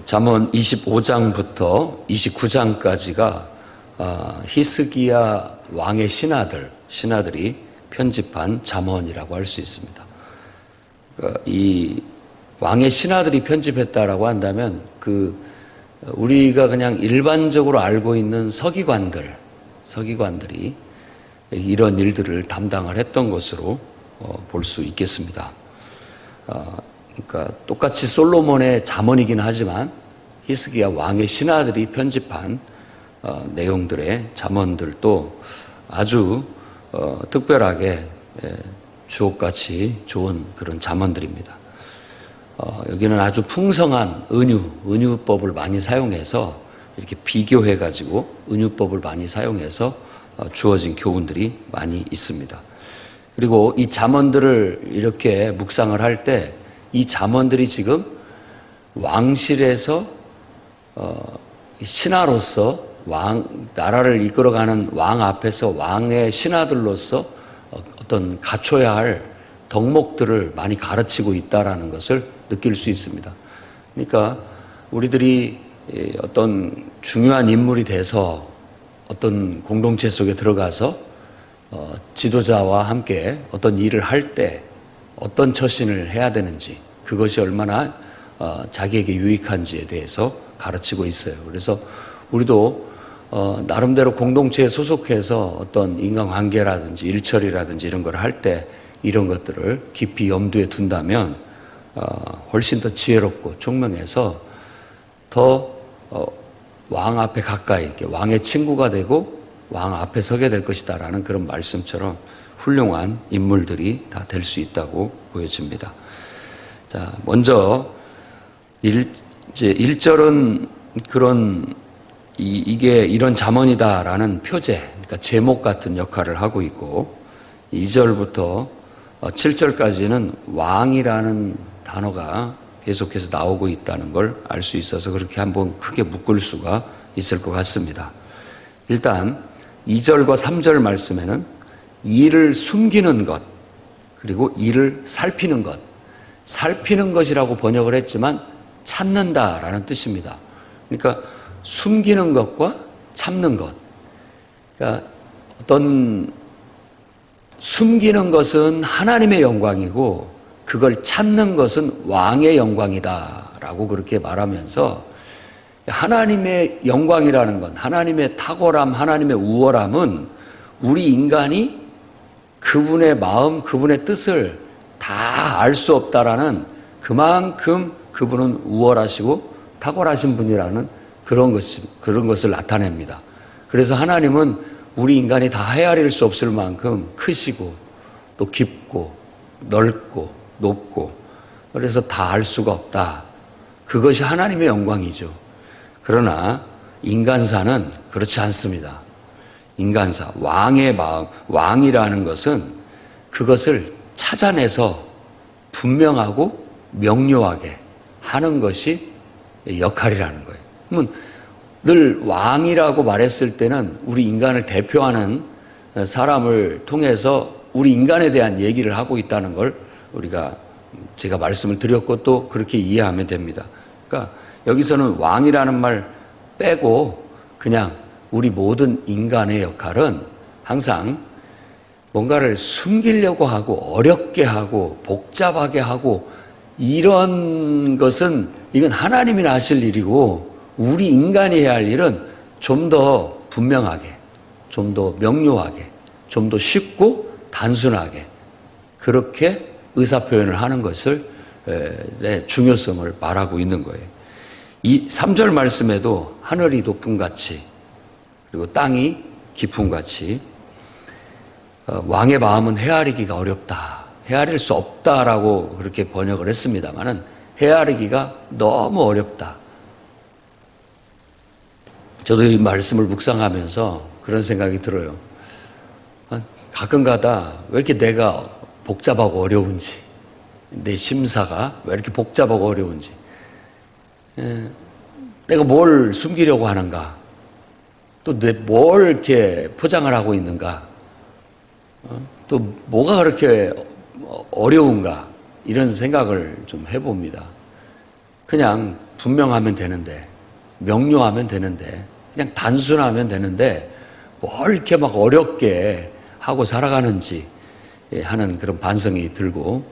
잠언 25장부터 29장까지가 히스기야 왕의 신하들이 편집한 잠언이라고 할 수 있습니다. 이 왕의 신하들이 편집했다라고 한다면 우리가 그냥 일반적으로 알고 있는 서기관들이 이런 일들을 담당을 했던 것으로 볼 수 있겠습니다. 그러니까 똑같이 솔로몬의 잠언이긴 하지만 히스기야 왕의 신하들이 편집한 내용들의 잠언들도 아주 특별하게 주옥같이 좋은 그런 잠언들입니다. 여기는 아주 풍성한 은유법을 많이 사용해서 이렇게 비교해가지고 은유법을 많이 사용해서 주어진 교훈들이 많이 있습니다. 그리고 이 잠언들을 이렇게 묵상을 할 때 이 잠언들이 지금 왕실에서 신하로서 나라를 이끌어가는 왕 앞에서 왕의 신하들로서 어떤 갖춰야 할 덕목들을 많이 가르치고 있다라는 것을 느낄 수 있습니다. 그러니까 우리들이 어떤 중요한 인물이 돼서 어떤 공동체 속에 들어가서 지도자와 함께 어떤 일을 할 때 어떤 처신을 해야 되는지, 그것이 얼마나 자기에게 유익한지에 대해서 가르치고 있어요. 그래서 우리도 나름대로 공동체에 소속해서 어떤 인간관계라든지 일처리라든지 이런 걸 할 때 이런 것들을 깊이 염두에 둔다면 훨씬 더 지혜롭고 총명해서 더 왕 앞에 가까이 이렇게 왕의 친구가 되고 왕 앞에 서게 될 것이다라는 그런 말씀처럼 훌륭한 인물들이 다 될 수 있다고 보여집니다. 자, 먼저 1절은 이게 이런 잠언이다라는 표제, 그러니까 제목 같은 역할을 하고 있고 2절부터 7절까지는 왕이라는 단어가 계속해서 나오고 있다는 걸 알 수 있어서 그렇게 한번 크게 묶을 수가 있을 것 같습니다. 일단 2절과 3절 말씀에는 일을 숨기는 것, 그리고 일을 살피는 것, 살피는 것이라고 번역을 했지만 찾는다라는 뜻입니다. 그러니까 숨기는 것과 참는 것. 그러니까 어떤 숨기는 것은 하나님의 영광이고 그걸 찾는 것은 왕의 영광이다라고 그렇게 말하면서 하나님의 영광이라는 건, 하나님의 탁월함, 하나님의 우월함은 우리 인간이 그분의 마음, 그분의 뜻을 다 알 수 없다라는, 그만큼 그분은 우월하시고 탁월하신 분이라는 그런 것을 나타냅니다. 그래서 하나님은 우리 인간이 다 헤아릴 수 없을 만큼 크시고 또 깊고 넓고 높고, 그래서 다 알 수가 없다. 그것이 하나님의 영광이죠. 그러나 인간사는 그렇지 않습니다. 인간사, 왕의 마음, 왕이라는 것은 그것을 찾아내서 분명하고 명료하게 하는 것이 역할이라는 거예요. 그러면 늘 왕이라고 말했을 때는 우리 인간을 대표하는 사람을 통해서 우리 인간에 대한 얘기를 하고 있다는 걸 제가 말씀을 드렸고 또 그렇게 이해하면 됩니다. 그러니까 여기서는 왕이라는 말 빼고 그냥 우리 모든 인간의 역할은 항상 뭔가를 숨기려고 하고 어렵게 하고 복잡하게 하고 이런 것은 이건 하나님이 하실 일이고 우리 인간이 해야 할 일은 좀 더 분명하게, 좀 더 명료하게, 좀 더 쉽고 단순하게 그렇게 의사표현을 하는 것을 중요성을 말하고 있는 거예요. 이 3절 말씀에도 하늘이 높음같이 그리고 땅이 깊음같이 왕의 마음은 헤아리기가 어렵다, 헤아릴 수 없다라고 그렇게 번역을 했습니다만은 헤아리기가 너무 어렵다. 저도 이 말씀을 묵상하면서 그런 생각이 들어요. 가끔가다 왜 이렇게 내가 복잡하고 어려운지, 내 심사가 왜 이렇게 복잡하고 어려운지, 내가 뭘 숨기려고 하는가, 또 뭘 이렇게 포장을 하고 있는가, 또 뭐가 그렇게 어려운가, 이런 생각을 좀 해봅니다. 그냥 분명하면 되는데, 명료하면 되는데, 그냥 단순하면 되는데 뭘 이렇게 막 어렵게 하고 살아가는지 하는 그런 반성이 들고,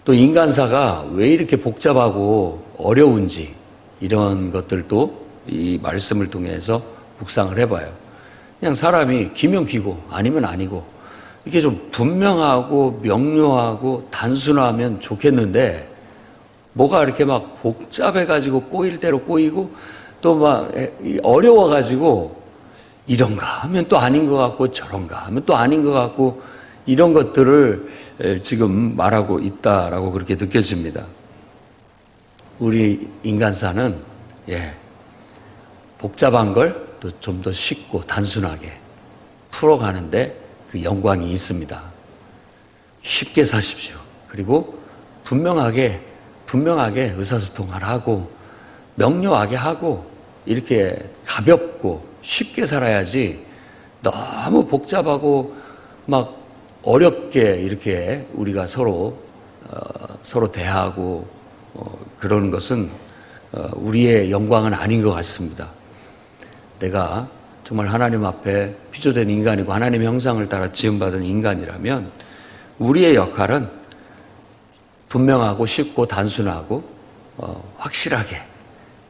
또 인간사가 왜 이렇게 복잡하고 어려운지 이런 것들도 이 말씀을 통해서 묵상을 해봐요. 그냥 사람이 기면 기고 아니면 아니고 이게 좀 분명하고 명료하고 단순하면 좋겠는데, 뭐가 이렇게 막 복잡해가지고 꼬일 대로 꼬이고 또 막 어려워가지고 이런가 하면 또 아닌 것 같고 저런가 하면 또 아닌 것 같고, 이런 것들을 지금 말하고 있다라고 그렇게 느껴집니다. 우리 인간사는 복잡한 걸 또 좀 더 쉽고 단순하게 풀어가는데 그 영광이 있습니다. 쉽게 사십시오. 그리고 분명하게 의사소통을 하고 명료하게 하고 이렇게 가볍고 쉽게 살아야지, 너무 복잡하고 막 어렵게 이렇게 우리가 서로 대하고 그러는 것은 우리의 영광은 아닌 것 같습니다. 내가 정말 하나님 앞에 피조된 인간이고 하나님의 형상을 따라 지음받은 인간이라면 우리의 역할은 분명하고 쉽고 단순하고 확실하게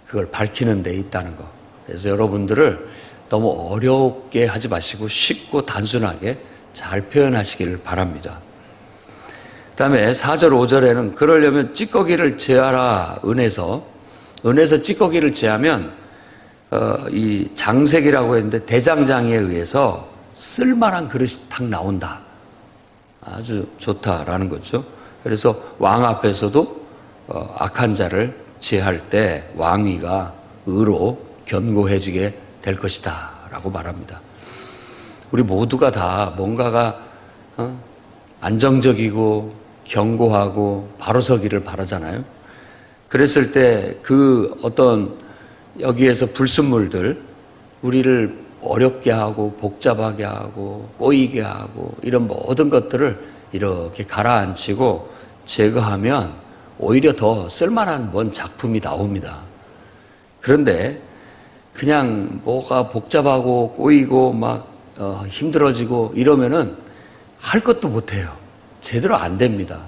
그걸 밝히는 데 있다는 것. 그래서 여러분들을 너무 어렵게 하지 마시고 쉽고 단순하게 잘 표현하시기를 바랍니다. 그 다음에 4절 5절에는 그러려면 찌꺼기를 제하라. 은에서 찌꺼기를 제하면 이 장색이라고 했는데 대장장이에 의해서 쓸만한 그릇이 탁 나온다. 아주 좋다라는 거죠. 그래서 왕 앞에서도 악한 자를 제할 때 왕위가 의로 견고해지게 될 것이다 라고 말합니다. 우리 모두가 다 뭔가가 안정적이고 견고하고 바로 서기를 바라잖아요. 그랬을 때 그 어떤 여기에서 불순물들, 우리를 어렵게 하고 복잡하게 하고 꼬이게 하고 이런 모든 것들을 이렇게 가라앉히고 제거하면 오히려 더 쓸만한 뭔 작품이 나옵니다. 그런데 그냥 뭐가 복잡하고 꼬이고 막 힘들어지고 이러면은 할 것도 못해요. 제대로 안 됩니다.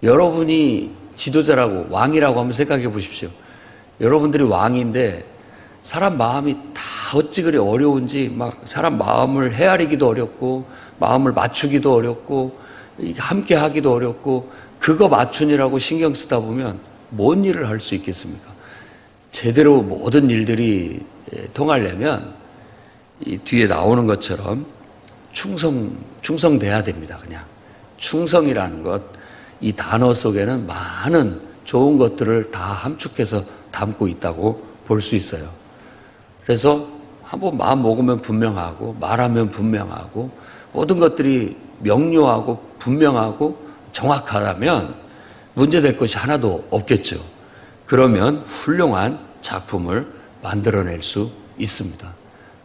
여러분이 지도자라고 왕이라고 한번 생각해 보십시오. 여러분들이 왕인데 사람 마음이 다 어찌 그리 어려운지, 막 사람 마음을 헤아리기도 어렵고 마음을 맞추기도 어렵고 함께 하기도 어렵고, 그거 맞추느라고 신경 쓰다 보면 뭔 일을 할 수 있겠습니까? 제대로 모든 일들이 통하려면 이 뒤에 나오는 것처럼 충성돼야 됩니다. 그냥 충성이라는 것, 이 단어 속에는 많은 좋은 것들을 다 함축해서 담고 있다고 볼 수 있어요. 그래서 한번 마음 먹으면 분명하고 말하면 분명하고 모든 것들이 명료하고 분명하고 정확하다면 문제될 것이 하나도 없겠죠. 그러면 훌륭한 작품을 만들어낼 수 있습니다.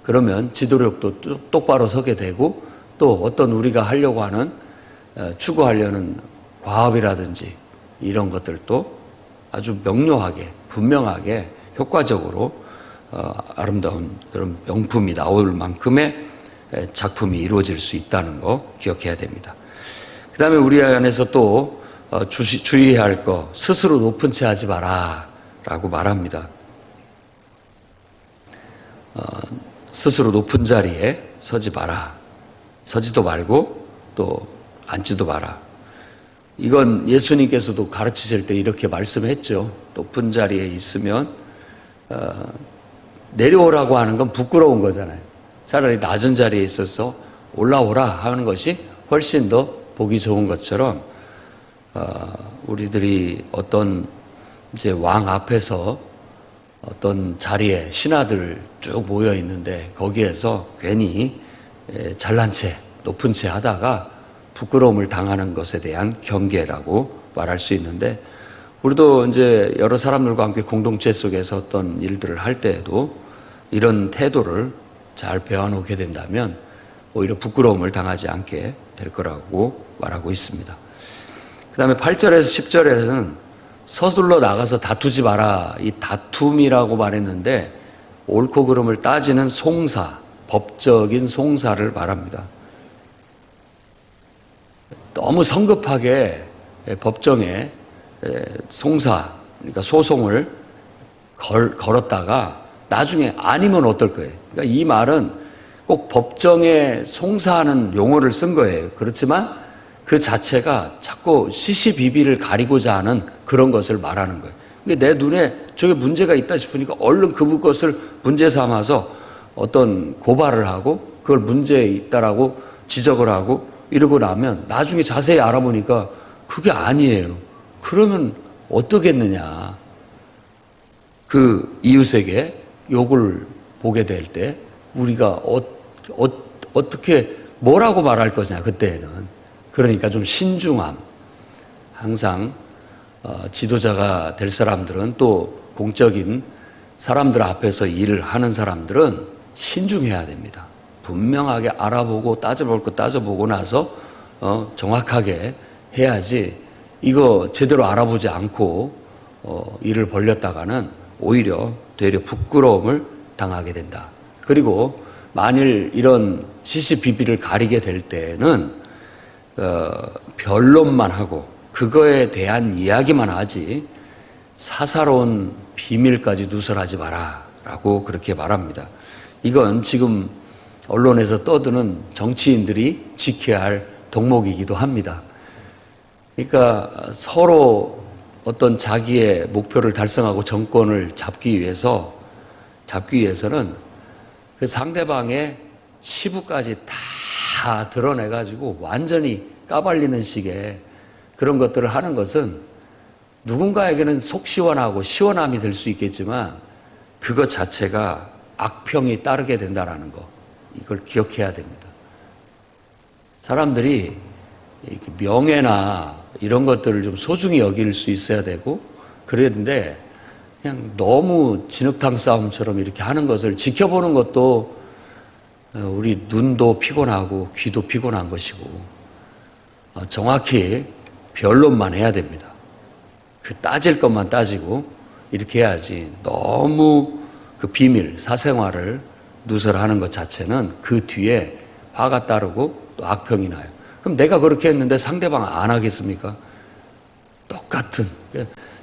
그러면 지도력도 똑바로 서게 되고, 또 어떤 우리가 하려고 하는 추구하려는 과업이라든지 이런 것들도 아주 명료하게 분명하게 효과적으로 아름다운 그런 명품이 나올 만큼의 작품이 이루어질 수 있다는 거 기억해야 됩니다. 그 다음에 우리 안에서 또 주의해야 할 거, 스스로 높은 채 하지 마라 라고 말합니다. 스스로 높은 자리에 서지 마라. 서지도 말고 또 앉지도 마라. 이건 예수님께서도 가르치실 때 이렇게 말씀했죠. 높은 자리에 있으면 내려오라고 하는 건 부끄러운 거잖아요. 차라리 낮은 자리에 있어서 올라오라 하는 것이 훨씬 더 보기 좋은 것처럼, 우리들이 어떤 이제 왕 앞에서 어떤 자리에 신하들 쭉 모여 있는데 거기에서 괜히 잘난 채 높은 채 하다가 부끄러움을 당하는 것에 대한 경계라고 말할 수 있는데, 우리도 이제 여러 사람들과 함께 공동체 속에서 어떤 일들을 할 때에도 이런 태도를 잘 배워놓게 된다면 오히려 부끄러움을 당하지 않게 될 거라고 말하고 있습니다. 그 다음에 8절에서 10절에는 서둘러 나가서 다투지 마라. 이 다툼이라고 말했는데 옳고 그름을 따지는 송사, 법적인 송사를 말합니다. 너무 성급하게 법정에 송사, 그러니까 소송을 걸었다가 나중에 아니면 어떨 거예요. 그러니까 이 말은 꼭 법정에 송사하는 용어를 쓴 거예요. 그렇지만 그 자체가 자꾸 시시비비를 가리고자 하는 그런 것을 말하는 거예요. 그러니까 내 눈에 저게 문제가 있다 싶으니까 얼른 그것을 문제 삼아서 어떤 고발을 하고 그걸 문제 있다라고 지적을 하고 이러고 나면 나중에 자세히 알아보니까 그게 아니에요. 그러면 어떻겠느냐. 그 이웃에게 욕을 보게 될 때 우리가 어떻게 뭐라고 말할 거냐 그때는. 그러니까 좀 신중함. 항상 지도자가 될 사람들은 또 공적인 사람들 앞에서 일을 하는 사람들은 신중해야 됩니다. 분명하게 알아보고 따져볼 거 따져보고 나서 정확하게 해야지 이거 제대로 알아보지 않고 일을 벌렸다가는 오히려 되려 부끄러움을 당하게 된다. 그리고 만일 이런 시시비비를 가리게 될 때는 변론만 하고 그거에 대한 이야기만 하지 사사로운 비밀까지 누설하지 마라 라고 그렇게 말합니다. 이건 지금 언론에서 떠드는 정치인들이 지켜야 할 덕목이기도 합니다. 그러니까 서로 어떤 자기의 목표를 달성하고 정권을 잡기 위해서는 그 상대방의 치부까지 다 드러내가지고 완전히 까발리는 식의 그런 것들을 하는 것은 누군가에게는 속 시원하고 시원함이 될 수 있겠지만 그것 자체가 악평이 따르게 된다는 거, 이걸 기억해야 됩니다. 사람들이 명예나 이런 것들을 좀 소중히 여길 수 있어야 되고 그랬는데 그냥 너무 진흙탕 싸움처럼 이렇게 하는 것을 지켜보는 것도 우리 눈도 피곤하고 귀도 피곤한 것이고 정확히 변론만 해야 됩니다. 그 따질 것만 따지고 이렇게 해야지 너무 그 비밀, 사생활을 누설하는 것 자체는 그 뒤에 화가 따르고 또 악평이 나요. 그럼 내가 그렇게 했는데 상대방 안 하겠습니까? 똑같은.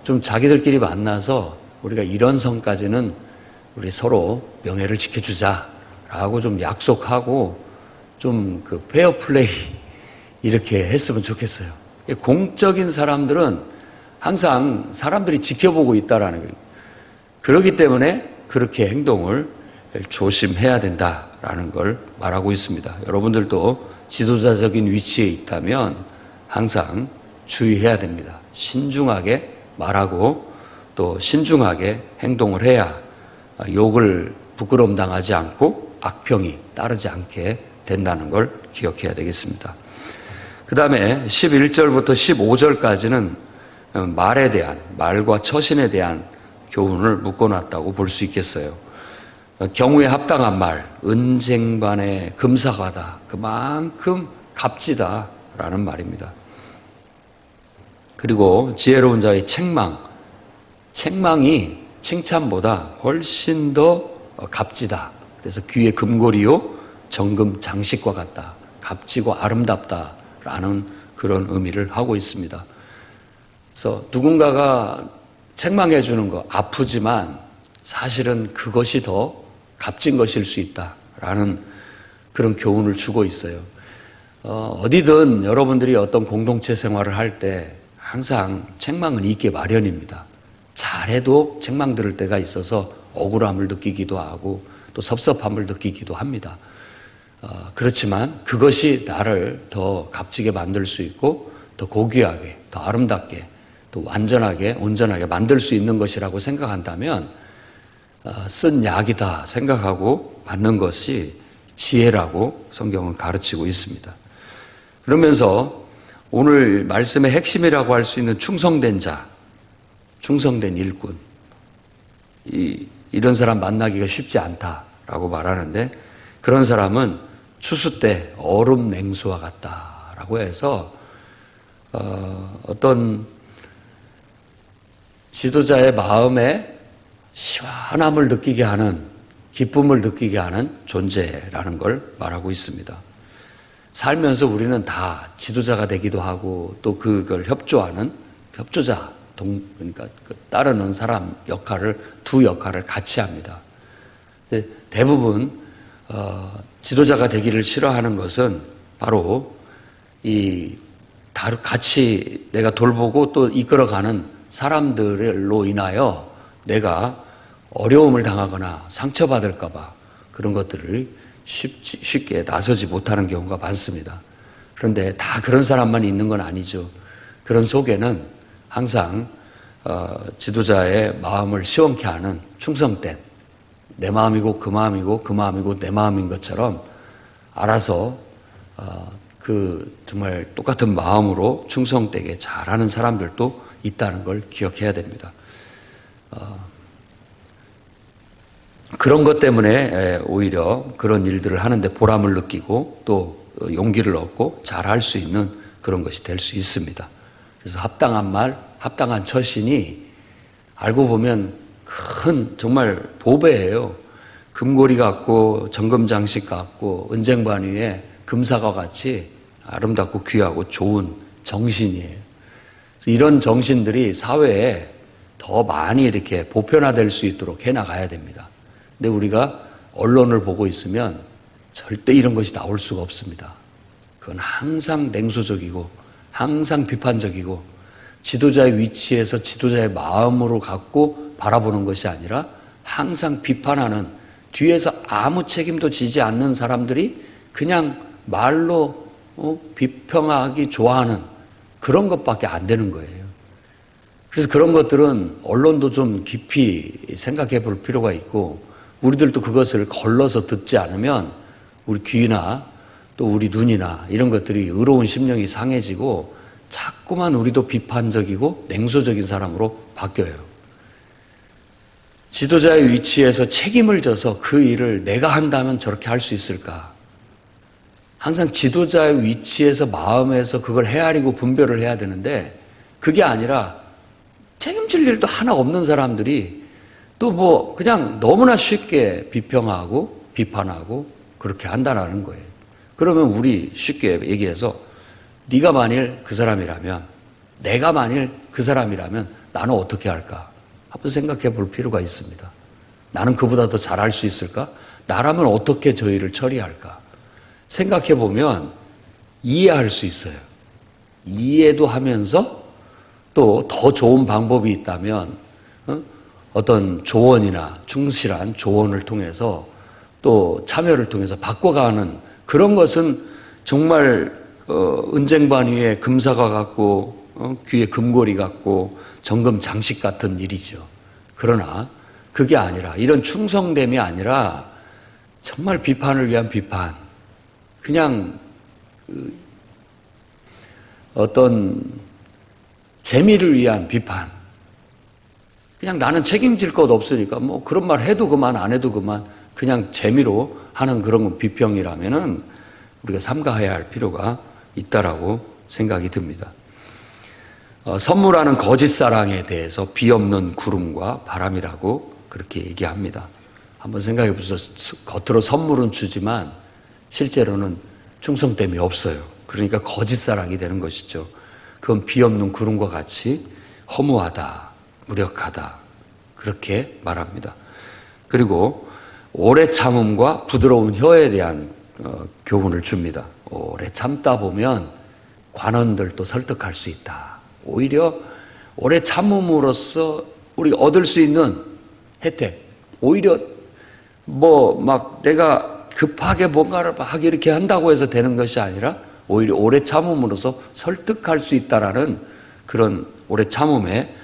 좀 자기들끼리 만나서 우리가 이런 선까지는 우리 서로 명예를 지켜주자라고 좀 약속하고 좀 그 페어플레이 이렇게 했으면 좋겠어요. 공적인 사람들은 항상 사람들이 지켜보고 있다라는 거예요. 그렇기 때문에 그렇게 행동을 조심해야 된다라는 걸 말하고 있습니다. 여러분들도 지도자적인 위치에 있다면 항상 주의해야 됩니다. 신중하게 말하고 또 신중하게 행동을 해야 욕을 부끄러움 당하지 않고 악평이 따르지 않게 된다는 걸 기억해야 되겠습니다. 그 다음에 11절부터 15절까지는 말에 대한, 말과 처신에 대한 교훈을 묶어놨다고 볼 수 있겠어요. 경우에 합당한 말, 은쟁반에 금사과다. 그만큼 값지다라는 말입니다. 그리고 지혜로운 자의 책망이 칭찬보다 훨씬 더 값지다. 그래서 귀에 금고리요 정금 장식과 같다. 값지고 아름답다라는 그런 의미를 하고 있습니다. 그래서 누군가가 책망해 주는 거 아프지만 사실은 그것이 더 값진 것일 수 있다라는 그런 교훈을 주고 있어요. 어디든 여러분들이 어떤 공동체 생활을 할 때 항상 책망은 있게 마련입니다. 잘해도 책망 들을 때가 있어서 억울함을 느끼기도 하고 또 섭섭함을 느끼기도 합니다. 그렇지만 그것이 나를 더 값지게 만들 수 있고 더 고귀하게, 더 아름답게, 또 완전하게, 온전하게 만들 수 있는 것이라고 생각한다면 쓴 약이다 생각하고 받는 것이 지혜라고 성경은 가르치고 있습니다. 그러면서 오늘 말씀의 핵심이라고 할 수 있는 충성된 자, 충성된 일꾼, 이런 사람 만나기가 쉽지 않다라고 말하는데 그런 사람은 추수 때 얼음 냉수와 같다라고 해서 어떤 지도자의 마음에 시원함을 느끼게 하는, 기쁨을 느끼게 하는 존재라는 걸 말하고 있습니다. 살면서 우리는 다 지도자가 되기도 하고 또 그걸 협조하는 협조자, 그러니까 따르는 사람 역할을, 두 역할을 같이 합니다. 대부분 지도자가 되기를 싫어하는 것은 바로 같이 내가 돌보고 또 이끌어가는 사람들로 인하여 내가 어려움을 당하거나 상처받을까 봐 그런 것들을 쉽게 나서지 못하는 경우가 많습니다. 그런데 다 그런 사람만 있는 건 아니죠. 그런 속에는 항상 지도자의 마음을 시원케 하는 충성된, 내 마음이고 그 마음이고 그 마음이고 내 마음인 것처럼 알아서 정말 똑같은 마음으로 충성되게 잘하는 사람들도 있다는 걸 기억해야 됩니다. 그런 것 때문에 오히려 그런 일들을 하는데 보람을 느끼고 또 용기를 얻고 잘할 수 있는 그런 것이 될 수 있습니다. 그래서 합당한 말, 합당한 처신이 알고 보면 큰 정말 보배예요. 금고리 같고 정금장식 같고 은쟁반 위에 금사과 같이 아름답고 귀하고 좋은 정신이에요. 그래서 이런 정신들이 사회에 더 많이 이렇게 보편화될 수 있도록 해나가야 됩니다. 근데 우리가 언론을 보고 있으면 절대 이런 것이 나올 수가 없습니다. 그건 항상 냉소적이고 항상 비판적이고 지도자의 위치에서 지도자의 마음으로 갖고 바라보는 것이 아니라 항상 비판하는, 뒤에서 아무 책임도 지지 않는 사람들이 그냥 말로 비평하기 좋아하는 그런 것밖에 안 되는 거예요. 그래서 그런 것들은 언론도 좀 깊이 생각해 볼 필요가 있고 우리들도 그것을 걸러서 듣지 않으면 우리 귀나 또 우리 눈이나 이런 것들이 의로운 심령이 상해지고 자꾸만 우리도 비판적이고 냉소적인 사람으로 바뀌어요. 지도자의 위치에서 책임을 져서 그 일을 내가 한다면 저렇게 할 수 있을까? 항상 지도자의 위치에서 마음에서 그걸 헤아리고 분별을 해야 되는데 그게 아니라 책임질 일도 하나 없는 사람들이 또 그냥 너무나 쉽게 비평하고 비판하고 그렇게 한다는 거예요. 그러면 우리 쉽게 얘기해서 네가 만일 그 사람이라면, 내가 만일 그 사람이라면 나는 어떻게 할까? 한번 생각해 볼 필요가 있습니다. 나는 그보다 더 잘할 수 있을까? 나라면 어떻게 저 일을 처리할까? 생각해 보면 이해할 수 있어요. 이해도 하면서 또 더 좋은 방법이 있다면 어떤 조언이나 충실한 조언을 통해서 또 참여를 통해서 바꿔가는 그런 것은 정말 은쟁반 위에 금사과 같고 귀에 금고리 같고 정금 장식 같은 일이죠. 그러나 그게 아니라 이런 충성됨이 아니라 정말 비판을 위한 비판, 그냥 어떤 재미를 위한 비판, 그냥 나는 책임질 것 없으니까 그런 말 해도 그만 안 해도 그만 그냥 재미로 하는 그런 비평이라면은 우리가 삼가해야 할 필요가 있다라고 생각이 듭니다. 선물하는 거짓 사랑에 대해서 비 없는 구름과 바람이라고 그렇게 얘기합니다. 한번 생각해 보세요. 겉으로 선물은 주지만 실제로는 충성됨이 없어요. 그러니까 거짓 사랑이 되는 것이죠. 그건 비 없는 구름과 같이 허무하다, 무력하다 그렇게 말합니다. 그리고 오래 참음과 부드러운 혀에 대한 교훈을 줍니다. 오래 참다 보면 관원들도 설득할 수 있다. 오히려 오래 참음으로써 우리 얻을 수 있는 혜택, 오히려 내가 급하게 뭔가를 막 이렇게 한다고 해서 되는 것이 아니라 오히려 오래 참음으로써 설득할 수 있다라는 그런 오래 참음의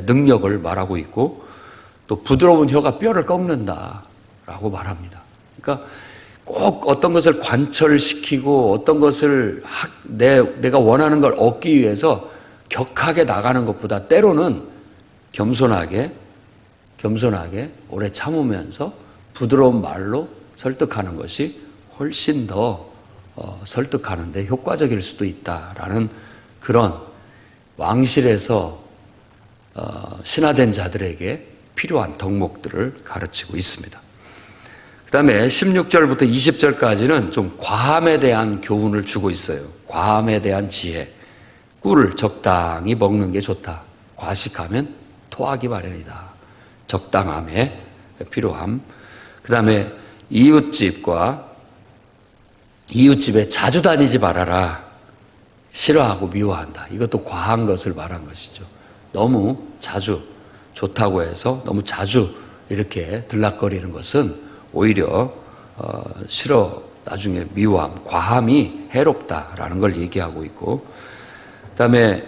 능력을 말하고 있고 또 부드러운 혀가 뼈를 꺾는다라고 말합니다. 그러니까 꼭 어떤 것을 관철시키고 어떤 것을 내가 원하는 걸 얻기 위해서 격하게 나가는 것보다 때로는 겸손하게 오래 참으면서 부드러운 말로 설득하는 것이 훨씬 더 설득하는 데 효과적일 수도 있다라는 그런 왕실에서 신화된 자들에게 필요한 덕목들을 가르치고 있습니다. 그 다음에 16절부터 20절까지는 좀 과함에 대한 교훈을 주고 있어요. 과함에 대한 지혜. 꿀을 적당히 먹는 게 좋다. 과식하면 토하기 마련이다. 적당함에 필요함. 그 다음에 이웃집에 자주 다니지 말아라. 싫어하고 미워한다. 이것도 과한 것을 말한 것이죠. 너무 자주 좋다고 해서 너무 자주 이렇게 들락거리는 것은 오히려 싫어, 나중에 미워함, 과함이 해롭다라는 걸 얘기하고 있고, 그다음에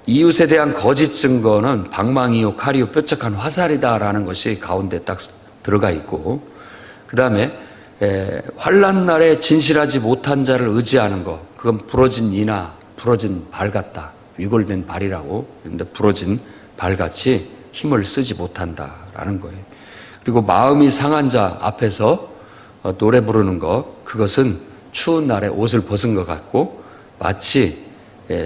이웃에 대한 거짓 증거는 방망이요, 칼이요, 뾰족한 화살이다라는 것이 가운데 딱 들어가 있고, 그다음에 환난 날에 진실하지 못한 자를 의지하는 것, 그건 부러진 이나 부러진 발 같다. 위골된 발이라고. 그런데 부러진 발같이 힘을 쓰지 못한다라는 거예요. 그리고 마음이 상한 자 앞에서 노래 부르는 것, 그것은 추운 날에 옷을 벗은 것 같고 마치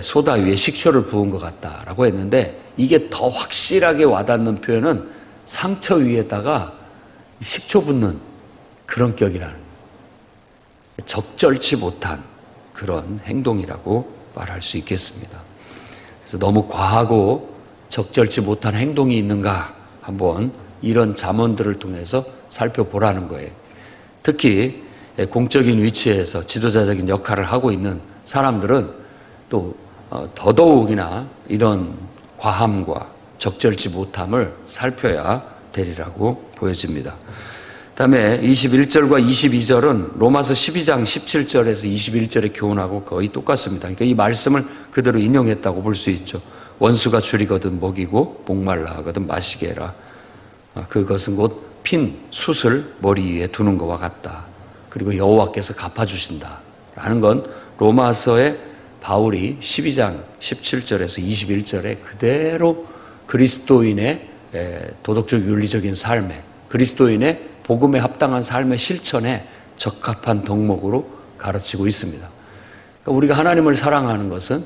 소다 위에 식초를 부은 것 같다라고 했는데, 이게 더 확실하게 와닿는 표현은 상처 위에다가 식초 붓는 그런 격이라는 거예요. 적절치 못한 그런 행동이라고 말할 수 있겠습니다. 그래서 너무 과하고 적절치 못한 행동이 있는가 한번 이런 잠언들을 통해서 살펴보라는 거예요. 특히 공적인 위치에서 지도자적인 역할을 하고 있는 사람들은 또 더더욱이나 이런 과함과 적절치 못함을 살펴야 되리라고 보여집니다. 그다음에 21절과 22절은 로마서 12장 17절에서 21절의 교훈하고 거의 똑같습니다. 그러니까 이 말씀을 그대로 인용했다고 볼 수 있죠. 원수가 줄이거든 먹이고 목말라 하거든 마시게 해라. 그것은 곧 핀 숯을 머리 위에 두는 것과 같다. 그리고 여호와께서 갚아주신다 라는 건 로마서의 바울이 12장 17절에서 21절에 그대로 그리스도인의 도덕적 윤리적인 삶에, 그리스도인의 복음에 합당한 삶의 실천에 적합한 덕목으로 가르치고 있습니다. 그러니까 우리가 하나님을 사랑하는 것은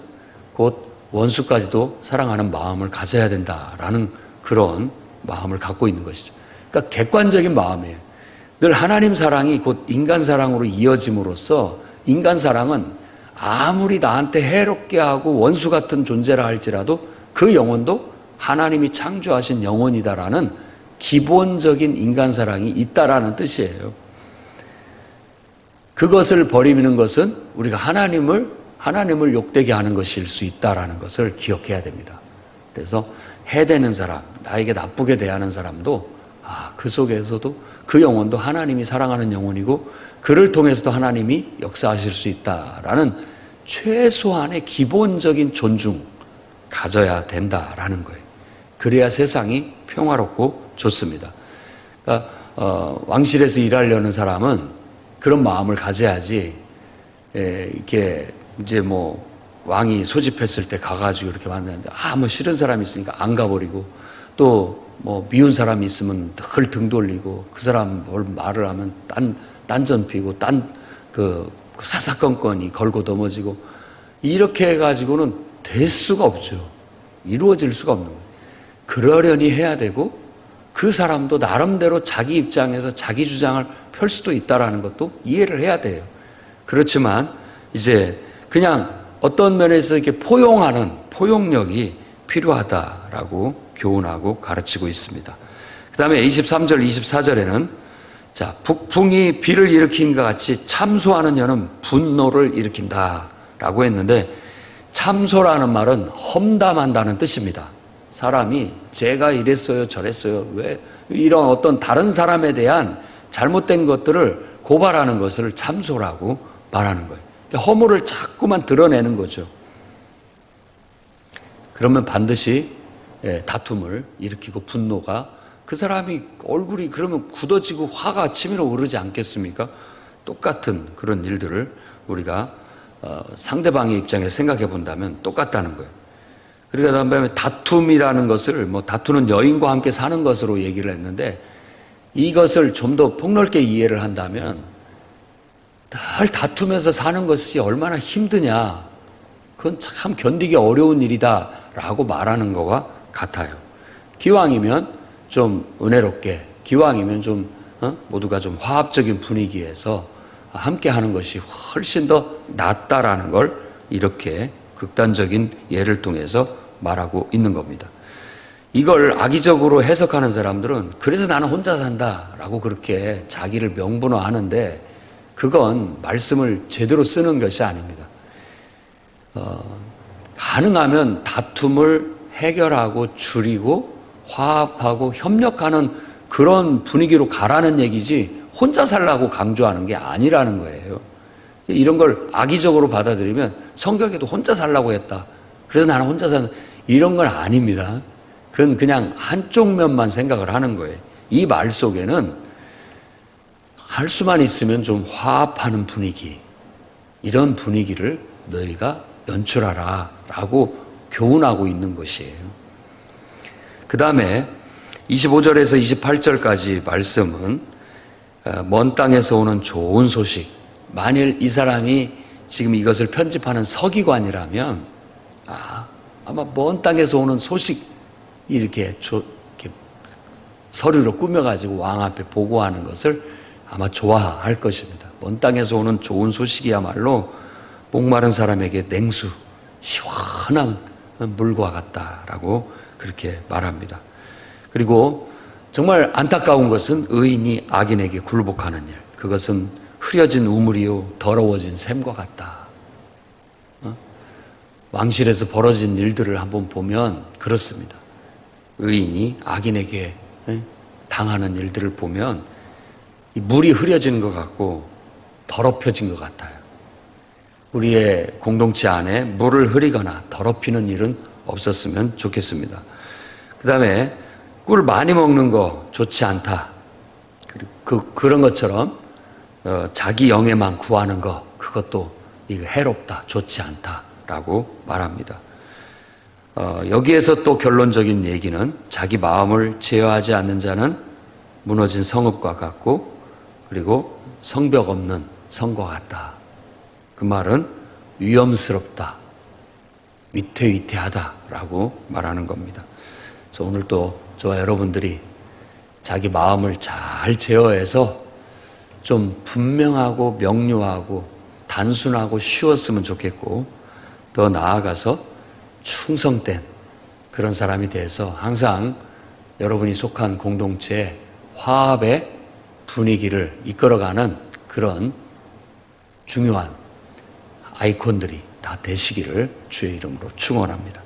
곧 원수까지도 사랑하는 마음을 가져야 된다라는 그런 마음을 갖고 있는 것이죠. 그러니까 객관적인 마음이에요. 늘 하나님 사랑이 곧 인간 사랑으로 이어짐으로써 인간 사랑은 아무리 나한테 해롭게 하고 원수 같은 존재라 할지라도 그 영혼도 하나님이 창조하신 영혼이다라는 기본적인 인간 사랑이 있다라는 뜻이에요. 그것을 버리는 것은 우리가 하나님을 욕되게 하는 것일 수 있다라는 것을 기억해야 됩니다. 그래서 해대는 사람, 나에게 나쁘게 대하는 사람도 그 속에서도 그 영혼도 하나님이 사랑하는 영혼이고 그를 통해서도 하나님이 역사하실 수 있다라는 최소한의 기본적인 존중 가져야 된다라는 거예요. 그래야 세상이 평화롭고 좋습니다. 그러니까 왕실에서 일하려는 사람은 그런 마음을 가져야지. 이렇게 이제 뭐 왕이 소집했을 때 가가지고 이렇게 만났는데 뭐 싫은 사람이 있으니까 안 가버리고, 또 뭐 미운 사람이 있으면 늘 등 돌리고, 그 사람 뭘 말을 하면 딴전 피고 그 사사건건이 걸고 넘어지고, 이렇게 해가지고는 될 수가 없죠. 이루어질 수가 없는 거예요. 그러려니 해야 되고, 그 사람도 나름대로 자기 입장에서 자기 주장을 펼 수도 있다라는 것도 이해를 해야 돼요. 그렇지만 이제 그냥 어떤 면에서 이렇게 포용하는 포용력이 필요하다라고 교훈하고 가르치고 있습니다. 그 다음에 23절, 24절에는 자, 북풍이 비를 일으킨 것 같이 참소하는 여는 분노를 일으킨다라고 했는데, 참소라는 말은 험담한다는 뜻입니다. 사람이 제가 이랬어요, 저랬어요, 왜 이런 어떤 다른 사람에 대한 잘못된 것들을 고발하는 것을 참소라고 말하는 거예요. 허물을 자꾸만 드러내는 거죠. 그러면 반드시 다툼을 일으키고 분노가, 그 사람이 얼굴이 그러면 굳어지고 화가 치밀어 오르지 않겠습니까? 똑같은 그런 일들을 우리가 상대방의 입장에서 생각해 본다면 똑같다는 거예요. 그러니까 다음에 다툼이라는 것을 다투는 여인과 함께 사는 것으로 얘기를 했는데, 이것을 좀 더 폭넓게 이해를 한다면 늘 다투면서 사는 것이 얼마나 힘드냐, 그건 참 견디기 어려운 일이다 라고 말하는 거와 같아요. 기왕이면 좀 은혜롭게, 기왕이면 좀 모두가 좀 화합적인 분위기에서 함께 하는 것이 훨씬 더 낫다라는 걸 이렇게 극단적인 예를 통해서 말하고 있는 겁니다. 이걸 악의적으로 해석하는 사람들은 그래서 나는 혼자 산다라고 그렇게 자기를 명분화하는데 그건 말씀을 제대로 쓰는 것이 아닙니다. 가능하면 다툼을 해결하고 줄이고 화합하고 협력하는 그런 분위기로 가라는 얘기지 혼자 살라고 강조하는 게 아니라는 거예요. 이런 걸 악의적으로 받아들이면 성경에도 혼자 살라고 했다. 그래서 나는 혼자 사는 이런 건 아닙니다. 그건 그냥 한쪽 면만 생각을 하는 거예요. 이 말 속에는 할 수만 있으면 좀 화합하는 분위기, 이런 분위기를 너희가 연출하라 라고 교훈하고 있는 것이에요. 그 다음에 25절에서 28절까지 말씀은 먼 땅에서 오는 좋은 소식, 만일 이 사람이 지금 이것을 편집하는 서기관이라면 아마 먼 땅에서 오는 소식 이렇게 서류로 꾸며가지고 왕 앞에 보고하는 것을 아마 좋아할 것입니다. 먼 땅에서 오는 좋은 소식이야말로 목마른 사람에게 냉수, 시원한 물과 같다라고 그렇게 말합니다. 그리고 정말 안타까운 것은 의인이 악인에게 굴복하는 일, 그것은 흐려진 우물이요 더러워진 샘과 같다. 왕실에서 벌어진 일들을 한번 보면 그렇습니다. 의인이 악인에게 당하는 일들을 보면 물이 흐려진 것 같고 더럽혀진 것 같아요. 우리의 공동체 안에 물을 흐리거나 더럽히는 일은 없었으면 좋겠습니다. 그 다음에 꿀 많이 먹는 거 좋지 않다. 그런 것처럼 자기 영예만 구하는 거, 그것도 해롭다, 좋지 않다라고 말합니다. 여기에서 또 결론적인 얘기는 자기 마음을 제어하지 않는 자는 무너진 성읍과 같고, 그리고 성벽 없는 성과 같다. 그 말은 위험스럽다, 위태위태하다라고 말하는 겁니다. 그래서 오늘 또 저와 여러분들이 자기 마음을 잘 제어해서 좀 분명하고 명료하고 단순하고 쉬웠으면 좋겠고, 더 나아가서 충성된 그런 사람이 돼서 항상 여러분이 속한 공동체의 화합의 분위기를 이끌어가는 그런 중요한 아이콘들이 다 되시기를 주의 이름으로 축원합니다.